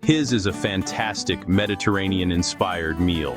His is a fantastic Mediterranean-inspired meal.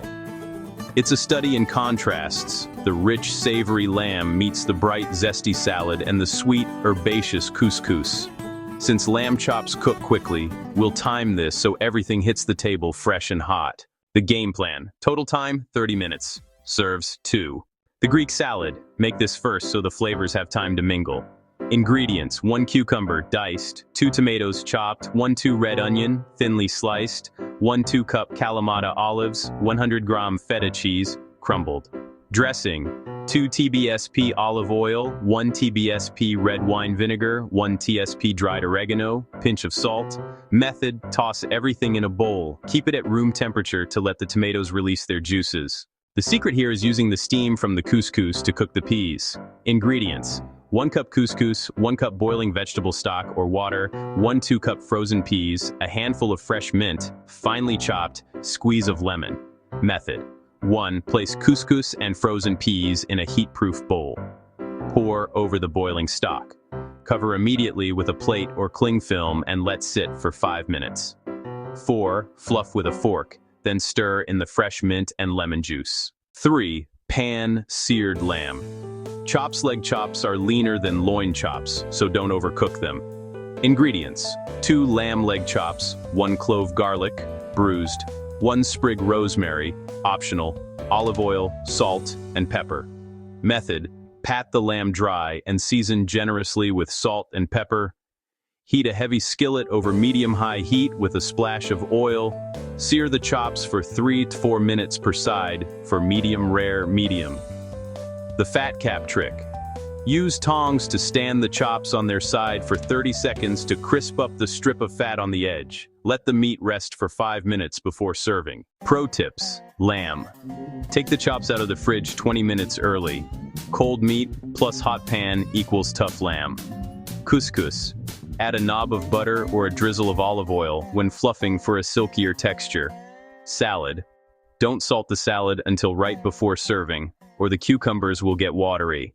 It's a study in contrasts. The rich, savory lamb meets the bright, zesty salad and the sweet, herbaceous couscous. Since lamb chops cook quickly, we'll time this so everything hits the table fresh and hot. The game plan. Total time, 30 minutes. Serves 2. The Greek salad. Make this first so the flavors have time to mingle. Ingredients: 1 cucumber, diced, 2 tomatoes chopped, 1-2 red onion, thinly sliced, 1-2 cup Kalamata olives, 100-gram feta cheese, crumbled. Dressing: 2 TBSP olive oil, 1 TBSP red wine vinegar, 1 TSP dried oregano, pinch of salt. Method: toss everything in a bowl. Keep it at room temperature to let the tomatoes release their juices. The secret here is using the steam from the couscous to cook the peas. Ingredients: 1 cup couscous, 1 cup boiling vegetable stock or water, 1-2 cup frozen peas, a handful of fresh mint, finely chopped, squeeze of lemon. Method: 1. Place couscous and frozen peas in a heat-proof bowl. Pour over the boiling stock. Cover immediately with a plate or cling film and let sit for 5 minutes. 4. Fluff with a fork, then stir in the fresh mint and lemon juice. 3. Pan-seared lamb. Leg chops are leaner than loin chops, so don't overcook them. Ingredients: 2 lamb leg chops, 1 clove garlic, bruised, 1 sprig rosemary, optional, olive oil, salt, and pepper. Method: pat the lamb dry and season generously with salt and pepper. Heat a heavy skillet over medium-high heat with a splash of oil. Sear the chops for 3 to 4 minutes per side for medium rare medium. The fat cap trick. Use tongs to stand the chops on their side for 30 seconds to crisp up the strip of fat on the edge. Let the meat rest for 5 minutes before serving. Pro tips: lamb. Take the chops out of the fridge 20 minutes early. Cold meat plus hot pan equals tough lamb. Couscous. Add a knob of butter or a drizzle of olive oil when fluffing for a silkier texture. Salad. Don't salt the salad until right before serving, or the cucumbers will get watery.